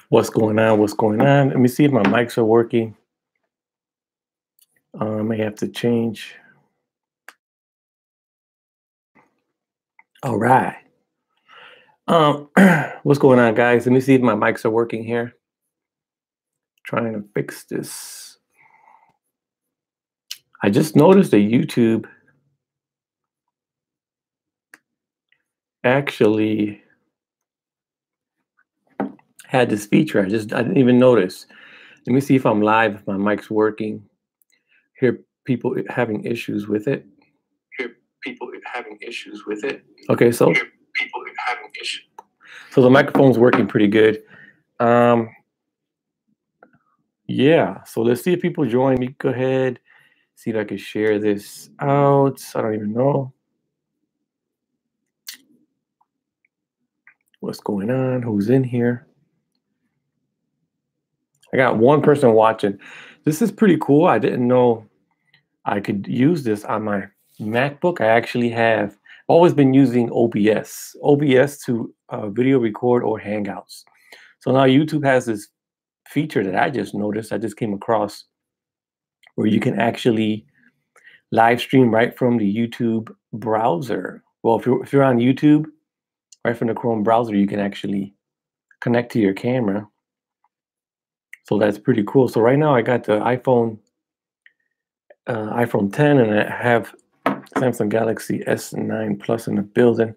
What's going on? What's going on? Let me see if my mics are working. I may have to change. All right. What's going on, guys? Let me see if my mics are working here. Trying to fix this. I just noticed that YouTube actually had this feature. I didn't even notice. Let me see if I'm live, if my mic's working. Hear people having issues with it. Okay, so the microphone's working pretty good. Yeah, so let's see if people join me. Go ahead, see if I can share this out. I don't even know what's going on, who's in here. I got one person watching. This is pretty cool. I didn't know I could use this on my MacBook. I actually have always been using OBS to video record or Hangouts. So now YouTube has this feature that I just noticed, I just came across, where you can actually live stream right from the YouTube browser. Well, if you're on YouTube, right from the Chrome browser, you can actually connect to your camera. So that's pretty cool. So right now I got the iPhone 10, and I have Samsung Galaxy S9 Plus in the building.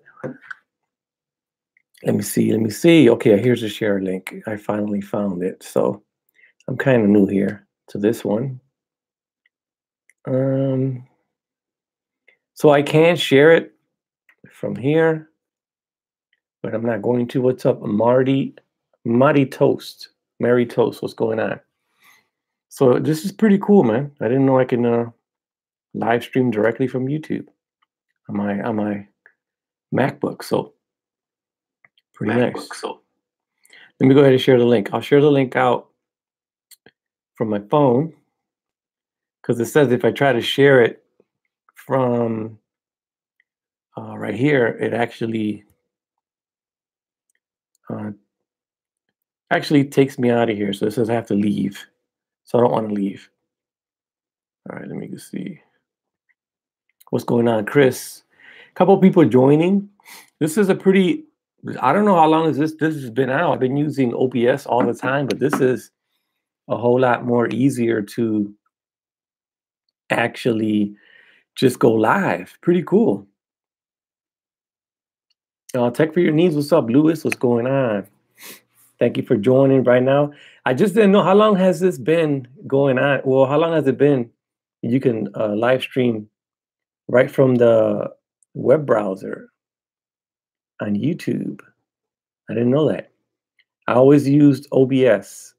Let me see. Okay, here's the share link. I finally found it. So I'm kind of new here to this one. So I can share it from here, but I'm not going to. What's up, Mary Toast? What's going on? So this is pretty cool, man. I didn't know I can live stream directly from YouTube on my MacBook. So pretty nice. So let me go ahead and share the link. I'll share the link out from my phone, because it says if I try to share it from right here, it actually takes me out of here. So it says I have to leave. So I don't want to leave. All right, let me just see what's going on. Chris, a couple people joining. This is a pretty, I don't know how long this has been out. I've been using OBS all the time, but this is a whole lot more easier to actually just go live. Pretty cool. Tech for your needs. What's up, Lewis? What's going on? Thank you for joining right now. I just didn't know, how long has this been going on? Well, how long has it been you can live stream right from the web browser on YouTube? I didn't know that. I always used OBS.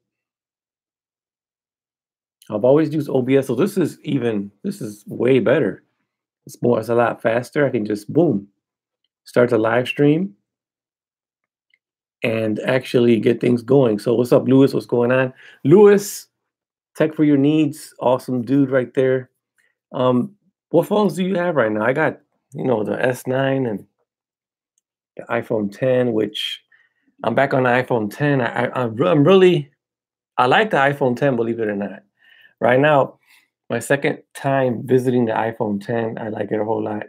I've always used OBS, so this is way better. It's a lot faster. I can just, boom, start the live stream and actually get things going. So what's up, Lewis? What's going on? Lewis, Tech for your needs. Awesome dude right there. What phones do you have right now? I got, the S9 and the iPhone 10, which I'm back on the iPhone 10. I like the iPhone 10, believe it or not. Right now, my second time visiting the iPhone 10, I like it a whole lot.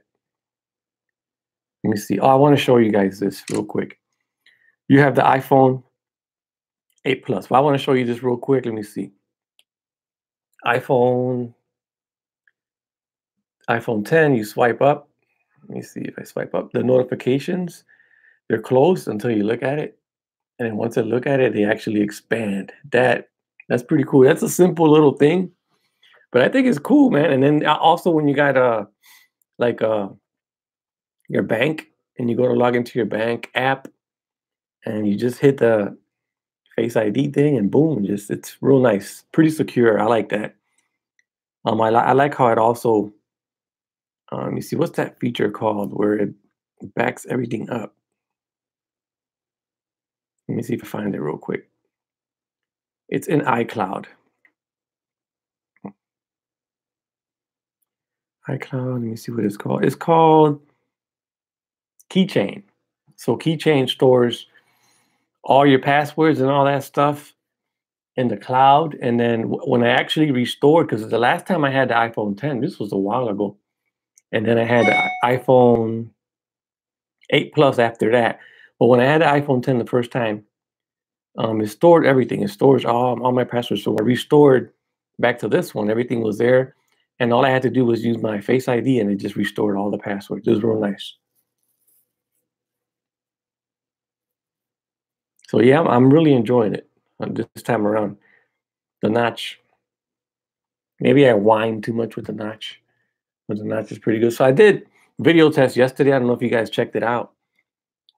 Let me see. Oh, I want to show you guys this real quick. You have the iPhone 8 Plus. Well, I want to show you this real quick. Let me see. iPhone 10, you swipe up. Let me see if I swipe up. The notifications, they're closed until you look at it. And then once I look at it, they actually expand. That's pretty cool. That's a simple little thing, but I think it's cool, man. And then also when you got your bank, and you go to log into your bank app, and you just hit the Face ID thing, and boom, it's real nice, pretty secure. I like that. I like how it also, let me see, what's that feature called where it backs everything up? Let me see if I find it real quick. It's in iCloud. Let me see what it's called. It's called Keychain. So Keychain stores all your passwords and all that stuff in the cloud. And then when I actually restored, because the last time I had the iPhone 10, this was a while ago, and then I had the iPhone 8 Plus after that. But when I had the iPhone 10 the first time, it stored everything. It stores all my passwords. So I restored back to this one. Everything was there, and all I had to do was use my Face ID, and it just restored all the passwords. It was real nice. So yeah, I'm really enjoying it this time around. The notch. Maybe I whined too much with the notch, but the notch is pretty good. So I did video test yesterday. I don't know if you guys checked it out,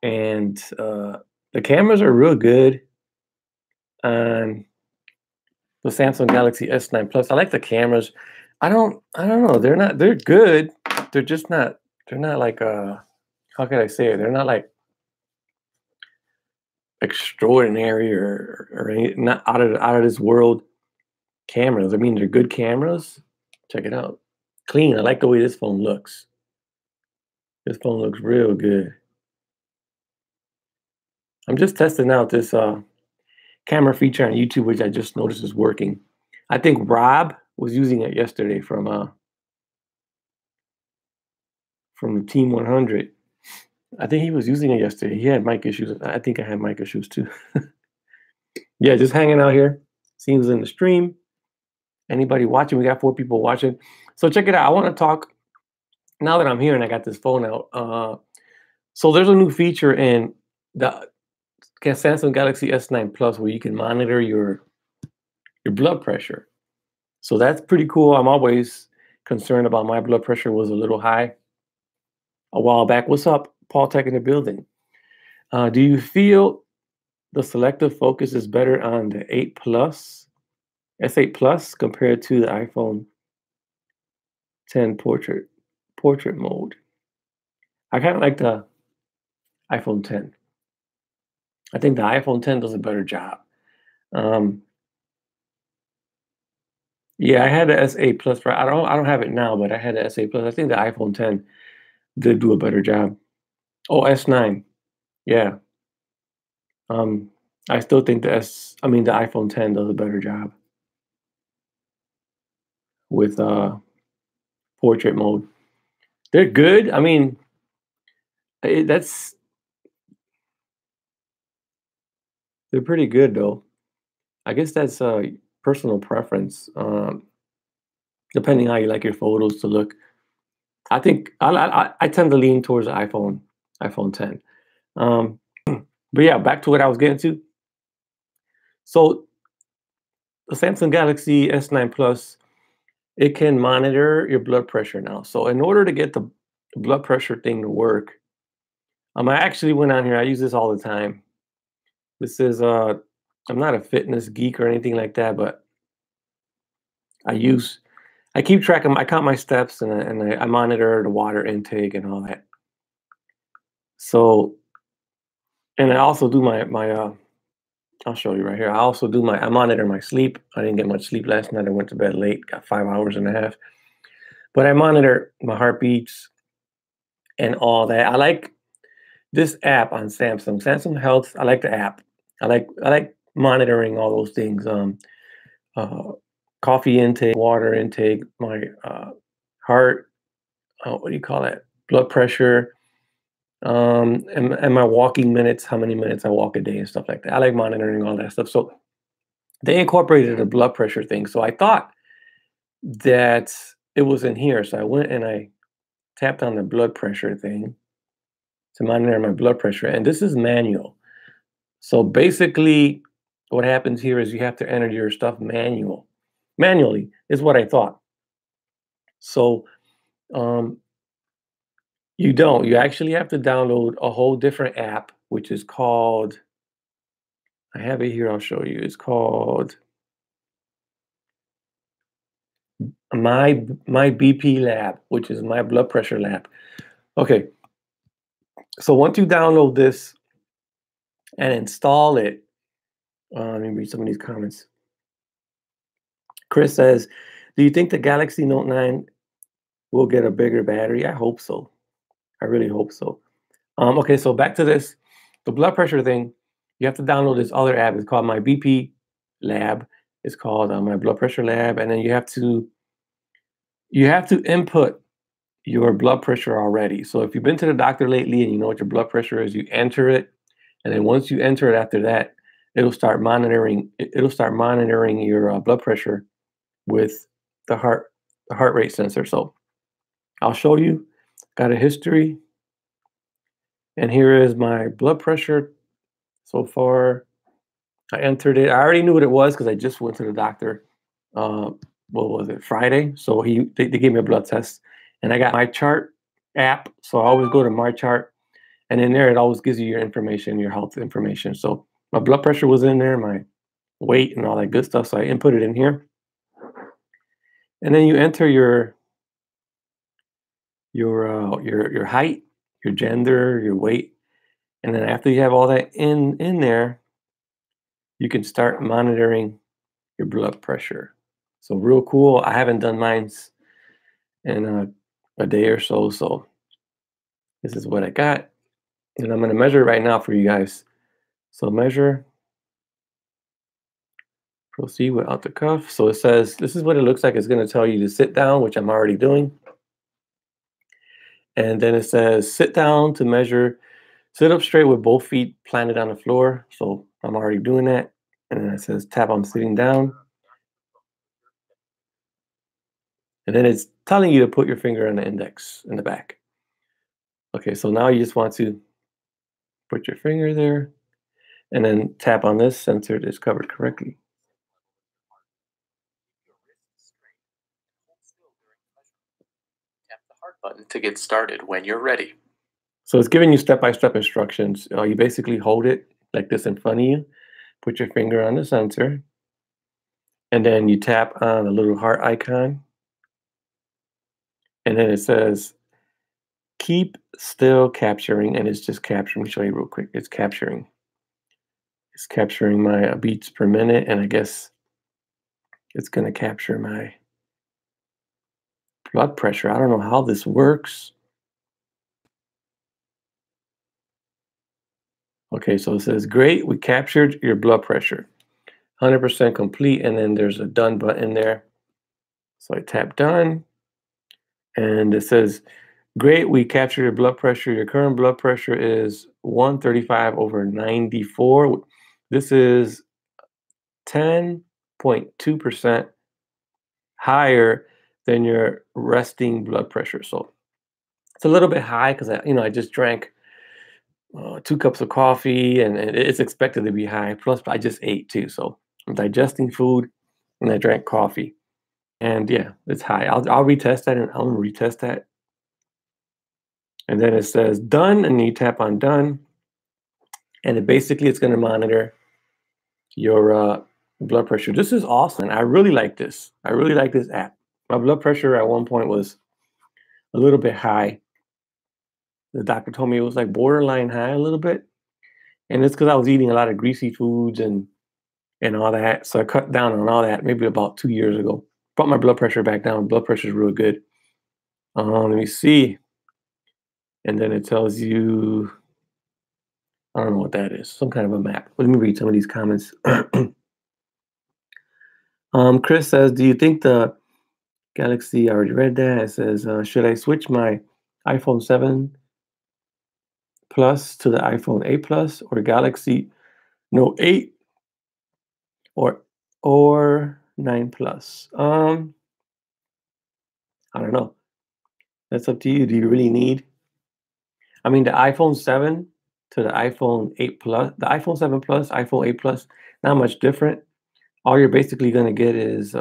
and the cameras are real good on the Samsung Galaxy S9 Plus. I like the cameras. I don't know. They're good. They're just not. They're not like how can I say it? They're not like extraordinary or not out of this world cameras. I mean, they're good cameras. Check it out. Clean. I like the way this phone looks. This phone looks real good. I'm just testing out this camera feature on YouTube, which I just noticed is working. I think Rob was using it yesterday from the Team 100. I think he was using it yesterday. He had mic issues. I think I had mic issues too. Yeah, just hanging out here. Seems in the stream. Anybody watching? We got 4 people watching. So check it out. I want to talk now that I'm here and I got this phone out. So there's a new feature in the Samsung Galaxy S9 Plus where you can monitor your blood pressure. So that's pretty cool. I'm always concerned about my blood pressure was a little high a while back. What's up, Paul Tech in the building? Do you feel the selective focus is better on the 8 Plus, S8 Plus compared to the iPhone 10 portrait mode? I kind of like the iPhone 10. I think the iPhone 10 does a better job. Yeah, I had the S8 Plus. I don't have it now, but I had the S8 Plus. I think the iPhone 10 did do a better job. Oh, S9. Yeah. Um, I still think the iPhone 10 does a better job with portrait mode. They're good. I mean, that's they're pretty good though. I guess that's personal preference. Depending how you like your photos to look. I think I tend to lean towards the iPhone 10. Um, but yeah, back to what I was getting to. So the Samsung Galaxy S9 Plus, it can monitor your blood pressure now. So in order to get the blood pressure thing to work, I actually went on here. I use this all the time. This is I'm not a fitness geek or anything like that, but I keep track of I count my steps and I monitor the water intake and all that. So and I also do my I'll show you right here. I monitor my sleep. I didn't get much sleep last night. I went to bed late, got 5 hours and a half. But I monitor my heartbeats and all that. I like this app on Samsung Health. I like the app. I like monitoring all those things. Uh, coffee intake, water intake, my heart. What do you call that? Blood pressure. And my walking minutes. How many minutes I walk a day and stuff like that. I like monitoring all that stuff. So they incorporated a blood pressure thing. So I thought that it was in here. So I went and I tapped on the blood pressure thing to monitor my blood pressure. And this is manual. So basically, what happens here is you have to enter your stuff manually, is what I thought. So um, you don't. You actually have to download a whole different app, which is called, I have it here, I'll show you. It's called my BP lab, which is my blood pressure lab. Okay. So once you download this and install it, let me read some of these comments. Chris says, do you think the Galaxy Note 9 will get a bigger battery? I hope so. I really hope so. Okay, so back to this. The blood pressure thing, you have to download this other app. It's called My BP Lab. It's called My Blood Pressure Lab, and then you have to input your blood pressure already. So if you've been to the doctor lately and you know what your blood pressure is, you enter it, and then once you enter it, after that, it'll start monitoring your blood pressure with the heart rate sensor. So I'll show you. Got a history, and here is my blood pressure so far. I entered it. I already knew what it was because I just went to the doctor. Uh, what was it, Friday? So they gave me a blood test, and I got my chart app. So I always go to my chart, and in there it always gives you your information, your health information. So my blood pressure was in there, my weight, and all that good stuff. So I input it in here, and then you enter your height, your gender, your weight, and then after you have all that in there, you can start monitoring your blood pressure. So real cool. I haven't done mine's in a day or so. So this is what I got, and I'm going to measure it right now for you guys. So measure, proceed without the cuff. So it says this is what it looks like. It's going to tell you to sit down, which I'm already doing. And then it says sit down to measure. Sit up straight with both feet planted on the floor. So I'm already doing that. And then it says tap on sitting down. And then it's telling you to put your finger on the index in the back. Okay, so now you just want to put your finger there and then tap on this sensor that's covered correctly. Tap the heart button to get started when you're ready. So it's giving you step-by-step instructions. You basically hold it like this in front of you, put your finger on the sensor, and then you tap on the little heart icon. And then it says, keep still capturing, and it's just capturing. Let me show you real quick. It's capturing. It's capturing my beats per minute, and I guess it's going to capture my blood pressure. I don't know how this works. Okay, so it says, great, we captured your blood pressure. 100% complete, and then there's a done button there. So I tap done, and it says, great, we captured your blood pressure. Your current blood pressure is 135/94. This is 10.2% higher than your resting blood pressure. So it's a little bit high because I just drank 2 cups of coffee, and it's expected to be high. Plus, I just ate too, so I'm digesting food, and I drank coffee, and yeah, it's high. I'll retest that, and I'll retest that, and then it says done, and you tap on done, and it's going to monitor your blood pressure. This is awesome. I really like this. I really like this app. My blood pressure at one point was a little bit high. The doctor told me it was like borderline high a little bit, and it's because I was eating a lot of greasy foods and all that. So I cut down on all that maybe about 2 years ago. Brought my blood pressure back down. Blood pressure is real good. Let me see. And then it tells you, I don't know what that is, some kind of a map. Let me read some of these comments. Chris says, do you think the Galaxy, I already read that. It says, should I switch my iPhone 7 Plus to the iPhone 8 Plus or Galaxy Note 8 or 9 Plus? I don't know. That's up to you. Do you really need? I mean, the iPhone 7 to the iPhone 8 Plus, the iPhone 7 Plus, iPhone 8 Plus, not much different. All you're basically going to get is,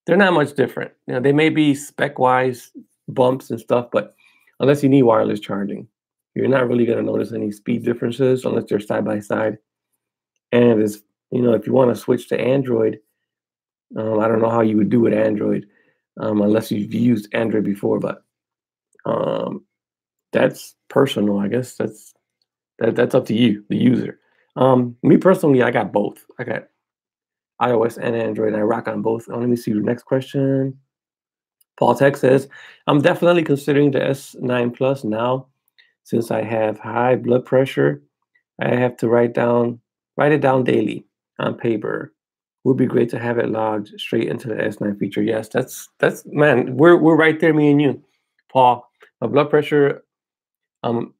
they're not much different. They may be spec-wise bumps and stuff, but unless you need wireless charging, you're not really going to notice any speed differences unless they're side by side. And if you want to switch to Android, I don't know how you would do with Android unless you've used Android before, but that's personal. I guess that's up to you, the user. Me personally, I got both. I got iOS and Android. I rock on both. Let me see the next question. Paul Tech says, I'm definitely considering the S9 Plus now since I have high blood pressure. I have to write it down daily on paper. Would be great to have it logged straight into the S9 feature. Yes, that's man, we're right there, me and you, Paul. My blood pressure, um,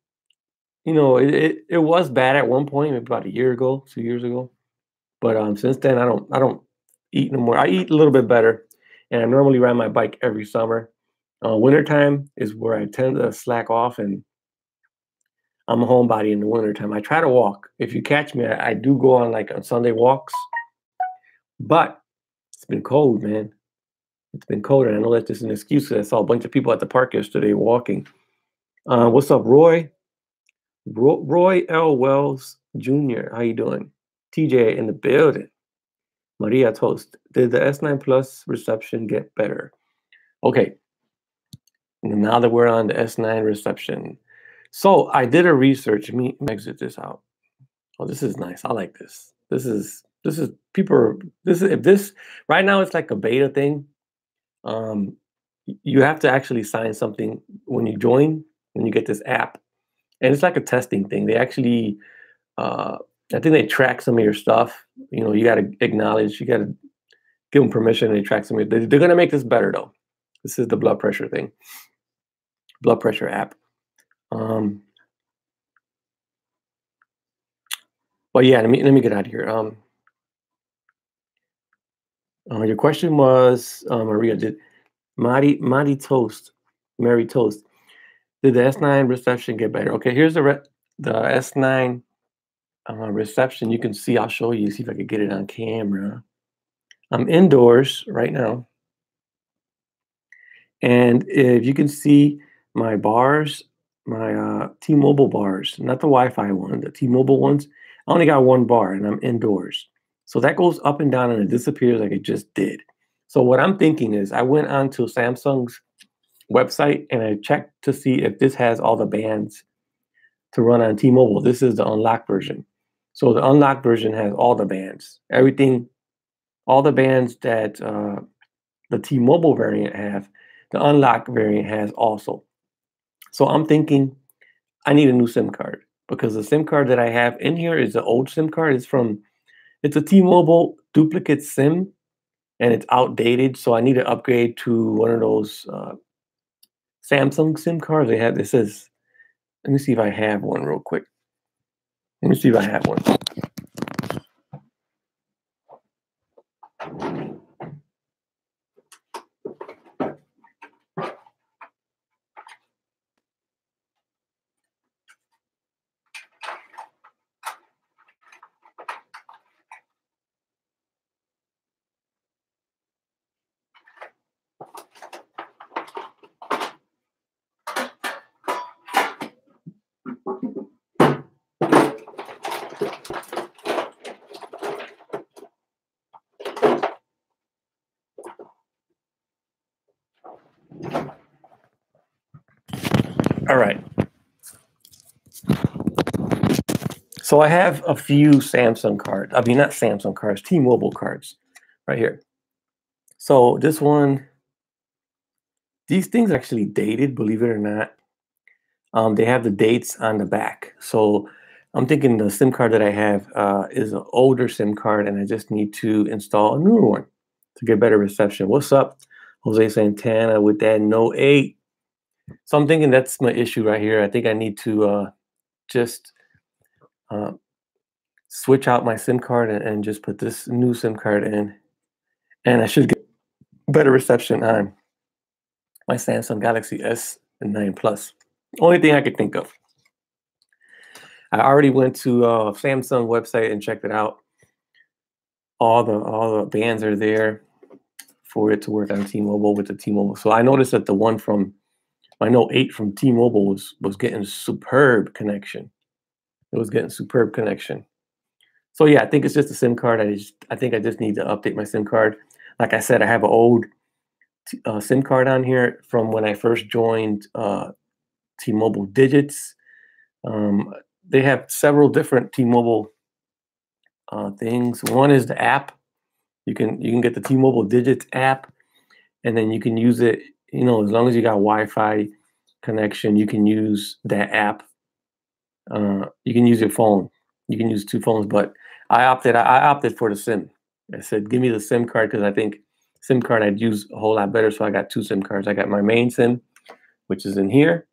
it was bad at one point, maybe about a year ago, 2 years ago. But since then, I don't eat no more. I eat a little bit better, and I normally ride my bike every summer. Wintertime is where I tend to slack off, and I'm a homebody in the wintertime. I try to walk. If you catch me, I do go on like on Sunday walks, but it's been cold, man. It's been cold, and I know that's just an excuse 'cause I saw a bunch of people at the park yesterday walking. What's up, Roy? Roy L. Wells Jr. How you doing? TJ in the building. Maria Toast. Did the S9 Plus reception get better? Okay, now that we're on the S9 reception. So I did a research. Let me exit this out. Oh, this is nice. I like this. This is people are, this is if this right now it's like a beta thing. Um you have to actually sign something when you join, when you get this app. And it's like a testing thing. They actually uh I think they track some of your stuff. You gotta acknowledge, you gotta give them permission and they track some of they're gonna make this better though. This is the blood pressure thing, blood pressure app. Um but yeah, let me get out of here. Your question was, Maria, did Mari Toast, Mary Toast, did the S9 reception get better? Okay, here's the S9 reception. You can see, I'll show you, see if I could get it on camera. I'm indoors right now. And if you can see my bars, my T-Mobile bars, not the Wi-Fi one, the T-Mobile ones, I only got one bar and I'm indoors. So that goes up and down and it disappears like it just did. So what I'm thinking is I went onto Samsung's website and I checked to see if this has all the bands to run on T-Mobile. This is the unlocked version. So the unlocked version has all the bands, everything, all the bands that the T-Mobile variant have, the unlocked variant has also. So I'm thinking I need a new SIM card because the SIM card that I have in here is an old SIM card. It's a T-Mobile duplicate SIM and it's outdated. So I need to upgrade to one of those Samsung SIM cards. This says, let me see if I have one real quick. Let me see if I have one. All right. So I have a few Samsung cards. I mean, not Samsung cards, T-Mobile cards right here. So this one, these things are actually dated, believe it or not. They have the dates on the back. So I'm thinking the SIM card that I have is an older SIM card, and I just need to install a newer one to get better reception. What's up, Jose Santana, with that Note 8? So I'm thinking that's my issue right here. I think I need to just uh, switch out my SIM card and just put this new SIM card in, and I should get better reception on my Samsung Galaxy S9 Plus. Only thing I could think of. I already went to Samsung website and checked it out. All the bands are there for it to work on T-Mobile with the T-Mobile. So I noticed that the one from my Note 8 from T-Mobile was getting superb connection. It was getting superb connection. So yeah, I think it's just a SIM card. I think I just need to update my SIM card. Like I said, I have an old SIM card on here from when I first joined T-Mobile Digits. Um, they have several different T-Mobile things. One is the app. You can get the T-Mobile Digits app, and then you can use it. As long as you got Wi-Fi connection, you can use that app. You can use your phone. You can use two phones, but I opted for the SIM. I said, give me the SIM card because I think SIM card I'd use a whole lot better. So I got two SIM cards. I got my main SIM, which is in here,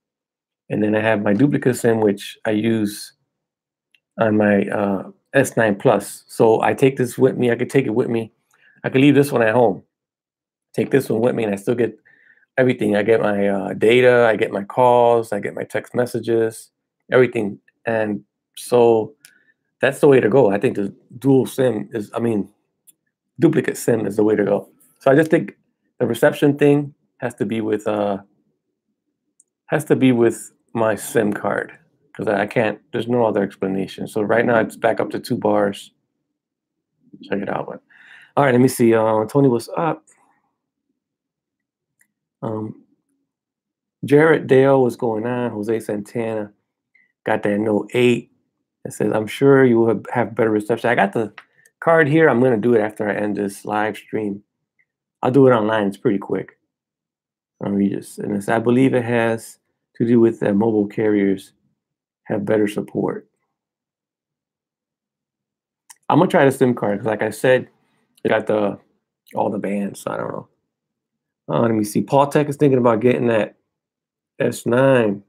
and then I have my duplicate SIM, which I use on my S9 Plus. So I take this with me. I could take it with me. I could leave this one at home. Take this one with me, and I still get everything. I get my data. I get my calls. I get my text messages. Everything. And so that's the way to go. I think the dual SIM is. I mean, duplicate SIM is the way to go. So I just think the reception thing has to be with my SIM card because I can't. There's no other explanation. So right now it's back up to 2 bars. Check it out. But all right, let me see. Tony, what's up? Um, Jared Dale, what's going on? Jose Santana got that Note 8. It says, I'm sure you will have better reception. I got the card here. I'm going to do it after I end this live stream. I'll do it online. It's pretty quick. And it's, I believe it has to do with that mobile carriers have better support. I'm gonna try the SIM card because, like I said, it got all the bands. So I don't know. Let me see. Paul Tech is thinking about getting that S9.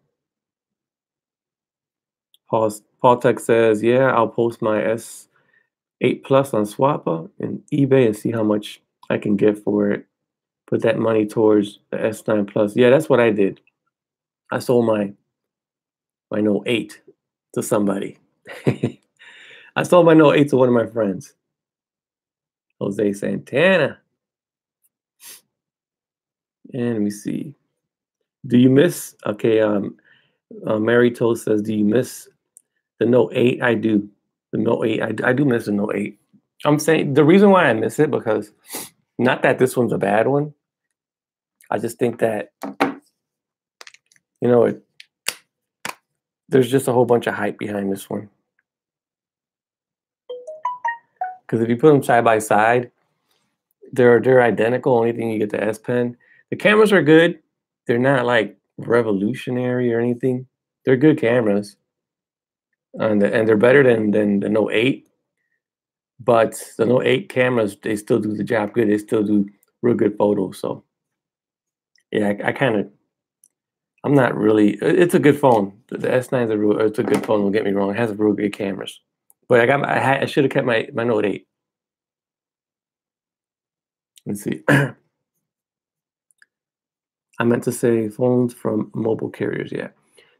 Paul Tech says, yeah, I'll post my S8 Plus on Swappa and eBay and see how much I can get for it. Put that money towards the S9 Plus. Yeah, that's what I did. I sold my Note 8 to somebody. I sold my Note 8 to one of my friends, Jose Santana. And let me see. Do you miss? Okay, Mary Toast says, do you miss the Note 8? I do. The Note 8, I do miss the Note 8. I'm saying the reason why I miss it because not that this one's a bad one. I just think that, there's just a whole bunch of hype behind this one. Because if you put them side by side, they're identical. Only thing you get the S Pen. The cameras are good. They're not like revolutionary or anything. They're good cameras, and they're better than the Note 8. But the Note 8 cameras, they still do the job good. They still do real good photos. So yeah, I'm not really. It's a good phone. The S9 is it's a good phone. Don't get me wrong. It has real good cameras. But I should have kept my Note 8. Let's see. I meant to say phones from mobile carriers. Yeah,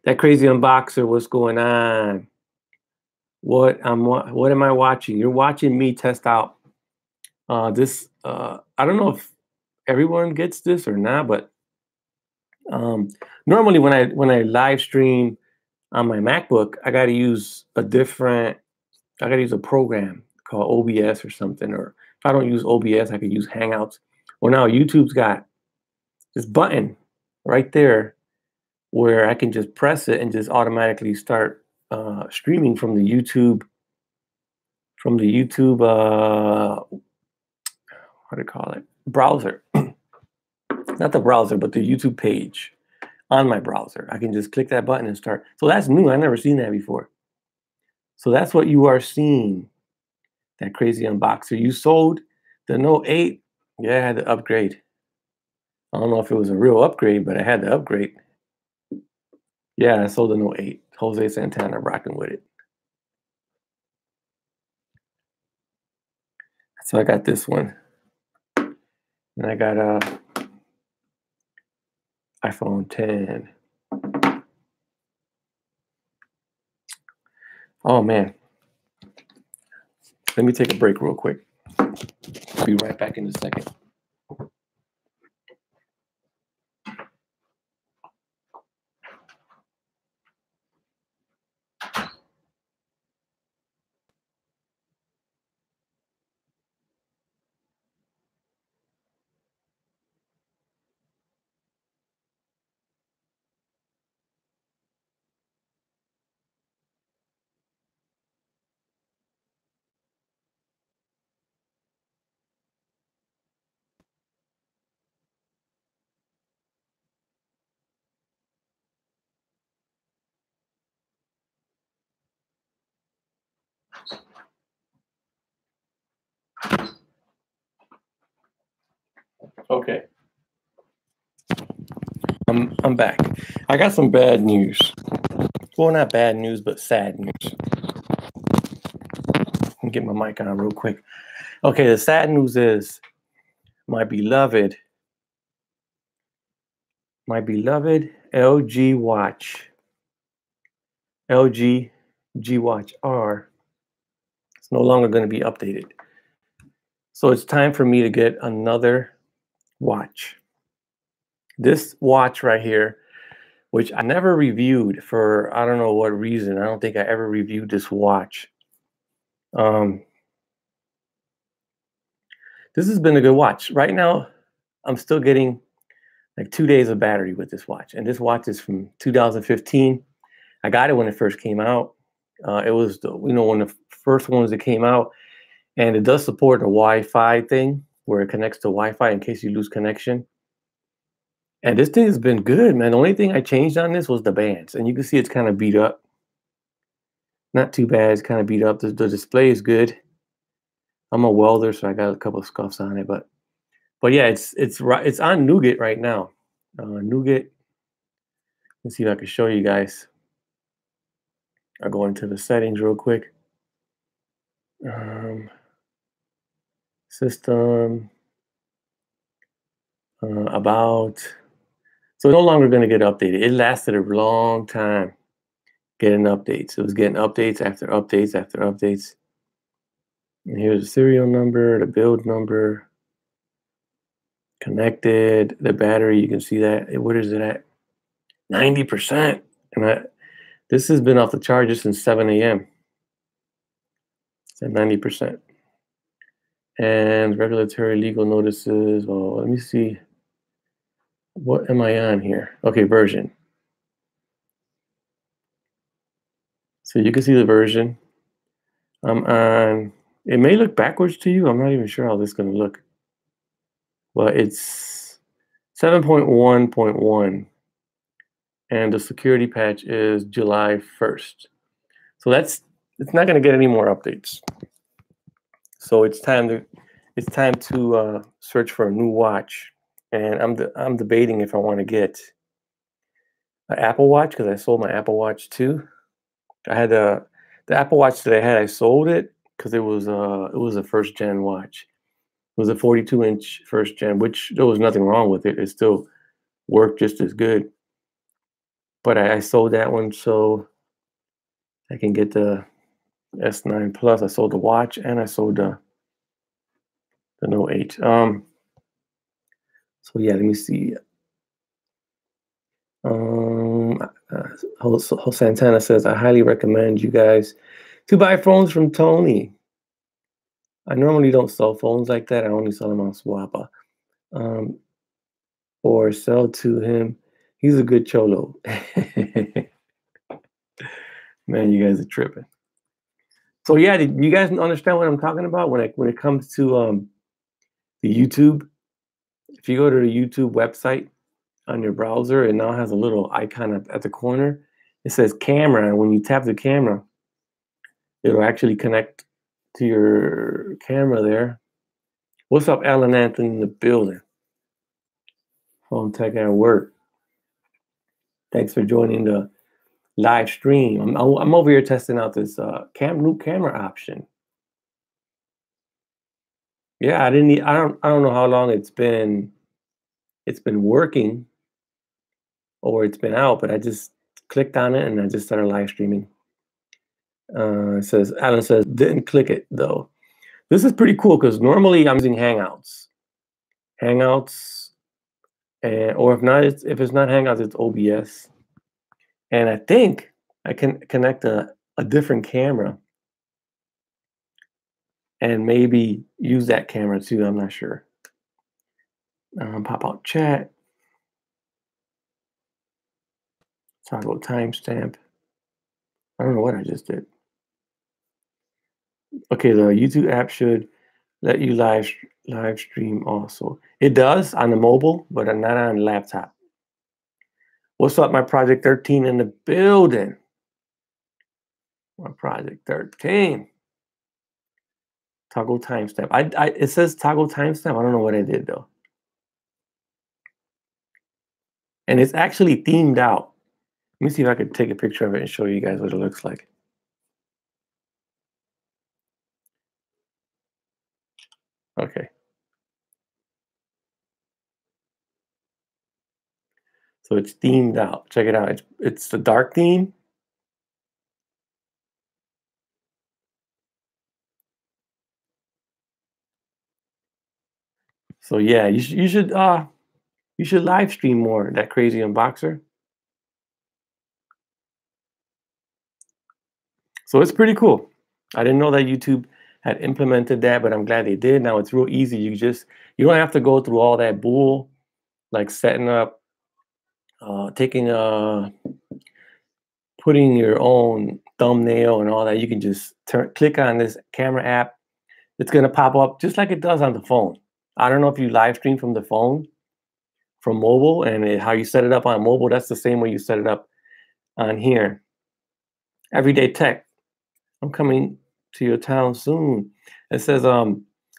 that crazy unboxer. What's going on? What am I watching? You're watching me test out this. I don't know if everyone gets this or not, but normally when I live stream on my MacBook, I got to use a program called OBS or something. Or if I don't use OBS, I could use Hangouts. Well, now YouTube's got this button right there where I can just press it and just automatically start streaming from the YouTube. What do you call it? Browser. Not the browser, but the YouTube page on my browser. I can just click that button and start. So that's new. I've never seen that before. So that's what you are seeing. That crazy unboxer. You sold the Note 8. Yeah, I had to upgrade. I don't know if it was a real upgrade, but I had to upgrade. Yeah, I sold the Note 8. Jose Santana rocking with it. So I got this one. And I got iPhone 10. Oh man. Let me take a break real quick. Be right back in a second. Okay. I'm back. I got some bad news. Well, not bad news, but sad news. Let me get my mic on real quick. Okay, the sad news is my beloved LG watch, LG G Watch R, it's no longer going to be updated. So it's time for me to get another watch. This watch right here, which I never reviewed for I don't know what reason. I don't think I ever reviewed this watch. This has been a good watch. Right now, I'm still getting like 2 days of battery with this watch. And this watch is from 2015. I got it when it first came out. It was one of the first ones that came out, and it does support a Wi-Fi thing where it connects to Wi-Fi in case you lose connection. And this thing has been good, man. The only thing I changed on this was the bands, and you can see it's kind of beat up. Not too bad. It's kind of beat up. The display is good. I'm a welder, so I got a couple of scuffs on it, but yeah, it's on Nougat right now. Nougat. Let's see if I can show you guys. I'll go into the settings real quick. System. About. So it's no longer going to get updated. It lasted a long time getting updates. It was getting updates after updates after updates. And here's the serial number, the build number, connected, the battery. You can see that. What is it at? 90%. And this has been off the charges since 7 a.m. It's at 90%. And regulatory legal notices. Well, let me see. What am I on here? Okay, version. So you can see the version. I'm on, it may look backwards to you. I'm not even sure how this is going to look. But it's 7.1.1. And the security patch is July 1st. So it's not going to get any more updates. So it's time to search for a new watch. And I'm debating if I want to get an Apple Watch because I sold my Apple Watch too. I had the Apple Watch that I had. I sold it because it was a first gen watch. It was a 42-inch first gen, which there was nothing wrong with it. It still worked just as good. But I sold that one so I can get the S9 Plus. I sold the watch and I sold the Note 8. So yeah, let me see. Santana says, I highly recommend you guys to buy phones from Tony. I normally don't sell phones like that. I only sell them on Swappa. Or sell to him. He's a good cholo. Man, you guys are tripping. So yeah, do you guys understand what I'm talking about when it comes to the YouTube? If you go to the YouTube website on your browser, it now has a little icon at the corner. It says camera, and when you tap the camera, it'll actually connect to your camera there. What's up, Alan Anthony in the building? Phone tech at work. Thanks for joining the live stream. I'm over here testing out this new camera option. Yeah, I don't know how long it's been working or it's been out, but I just clicked on it and I just started live streaming. Alan says didn't click it though. This is pretty cool because normally I'm using Hangouts, and or if it's not Hangouts, it's OBS. And I think I can connect a different camera and maybe use that camera too. I'm not sure. Pop out chat. Toggle timestamp. I don't know what I just did. Okay, the YouTube app should let you live stream also. It does on the mobile, but not on the laptop. What's up, my Project 13 in the building? My Project 13. Toggle timestamp. It says toggle timestamp. I don't know what I did though. and it's actually themed out. Let me see if I could take a picture of it and show you guys what it looks like. Okay. So it's themed out. Check it out. It's the dark theme. So yeah, you should live stream more, that crazy unboxer. So it's pretty cool. I didn't know that YouTube had implemented that, but I'm glad they did. Now it's real easy. You don't have to go through all that bull, like setting up, taking putting your own thumbnail and all that. You can just click on this camera app. It's gonna pop up just like it does on the phone. I don't know if you live stream from the phone, from mobile, and how you set it up on mobile. That's the same way you set it up on here. Everyday Tech. I'm coming to your town soon. It says,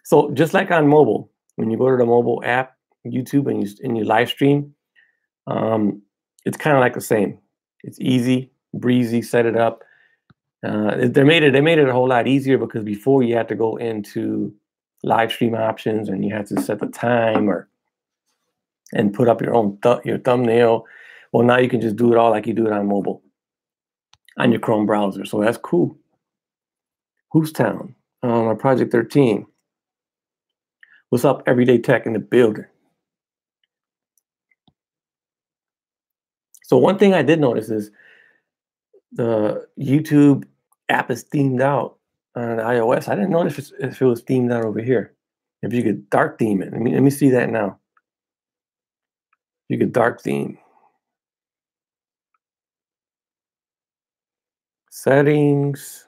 so just like on mobile, when you go to the mobile app, YouTube, and you live stream, it's kind of like the same. It's easy, breezy, set it up. They made it a whole lot easier because before you had to go into live stream options and you had to set the time and put up your own your thumbnail. Well, now you can just do it all like you do it on mobile on your Chrome browser. So that's cool. Who's Town? On Project 13. What's up, Everyday Tech in the building? So one thing I did notice is the YouTube app is themed out on iOS. I didn't notice if it was themed out over here. If you could dark theme it. Let me see that now. You could dark theme. Settings.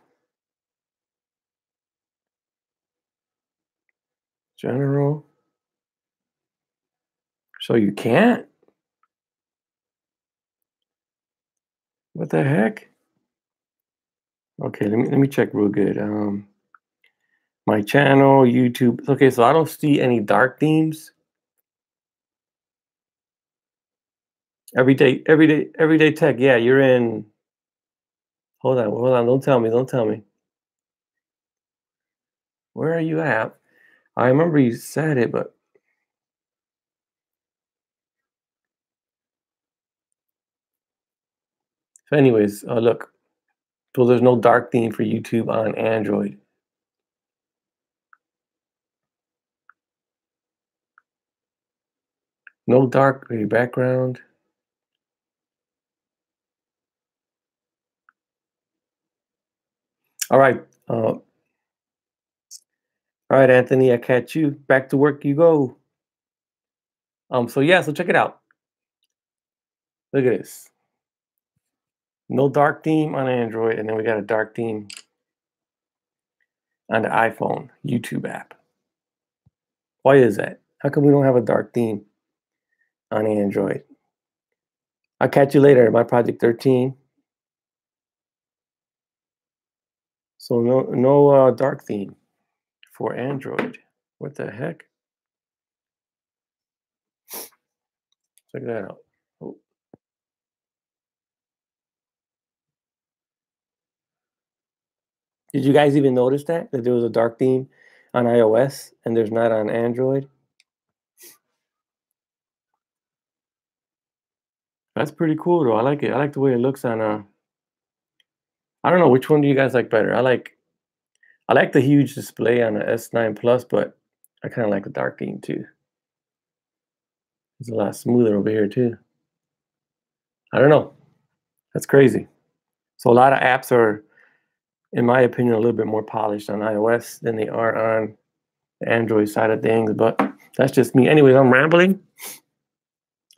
General. So you can't? What the heck? Okay, let me check real good. My channel, YouTube. Okay, so I don't see any dark themes. Everyday Tech. Yeah, you're in. Hold on. Don't tell me. Where are you at? I remember you said it, but so anyways, look. So there's no dark theme for YouTube on Android. No dark background. All right. All right, Anthony, I catch you. Back to work you go. So yeah, so check it out. Look at this. No dark theme on Android, and then we got a dark theme on the iPhone YouTube app. Why is that? How come we don't have a dark theme on Android? I'll catch you later, my Project 13. So no dark theme for Android. What the heck? Check that out. Oh. Did you guys even notice that there was a dark theme on iOS and there's not on Android? That's pretty cool though. I like it. I like the way it looks on I don't know, which one do you guys like better? I like the huge display on the S9 Plus, but I kind of like the dark theme too. It's a lot smoother over here too. I don't know. That's crazy. So a lot of apps are, in my opinion, a little bit more polished on iOS than they are on the Android side of things, but that's just me. Anyways, I'm rambling.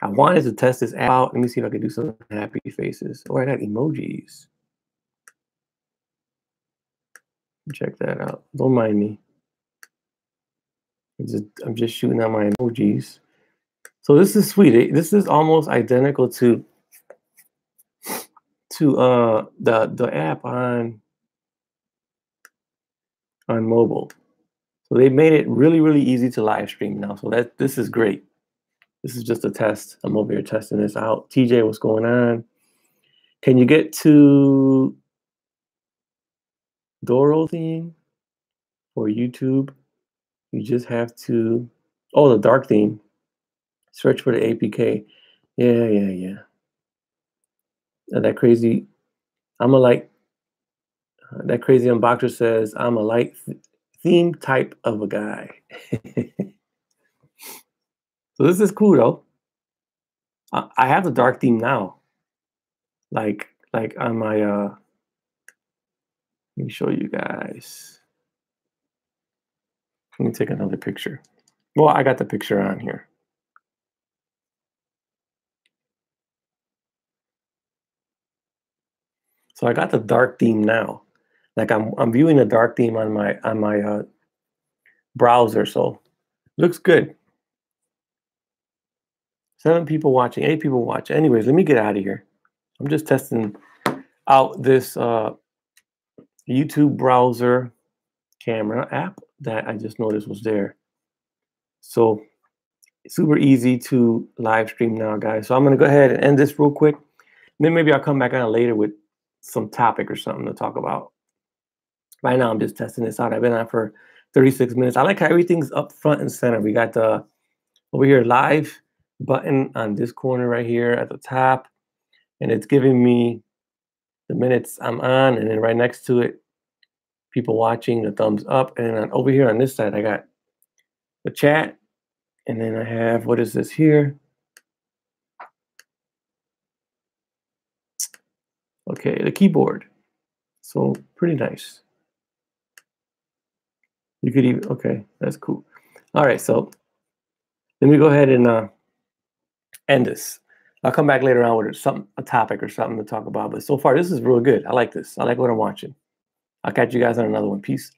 I wanted to test this app out. Let me see if I can do some happy faces. Oh, I got emojis. Check that out. Don't mind me. I'm just shooting out my emojis. So this is sweet. This is almost identical to the app on mobile. So they made it really, really easy to live stream now. So this is great. This is just a test. I'm over here testing this out. TJ, what's going on? Can you get to Doro theme for YouTube? You just have to, oh, the dark theme. Search for the APK. Yeah. And that crazy, I'm a light, that crazy unboxer says, I'm a light theme type of a guy. So this is cool though. I have the dark theme now. Like on my, let me show you guys. Let me take another picture. Well, I got the picture on here. So I got the dark theme now. Like I'm viewing the dark theme on my browser, so looks good. 7 people watching, 8 people watching. Anyways, let me get out of here. I'm just testing out this YouTube browser camera app that I just noticed was there. So super easy to live stream now, guys. So I'm gonna go ahead and end this real quick. Then maybe I'll come back on later with some topic or something to talk about. Right now, I'm just testing this out. I've been on for 36 minutes. I like how everything's up front and center. We got the over here live button on this corner right here at the top, and it's giving me the minutes I'm on, and then right next to it, people watching, the thumbs up, and then over here on this side, I got the chat, and then I have, what is this here? Okay, the keyboard. So pretty nice. You could even, okay, that's cool. All right, so let me go ahead and end this. I'll come back later on with a topic or something to talk about. But so far, this is real good. I like this. I like what I'm watching. I'll catch you guys on another one. Peace.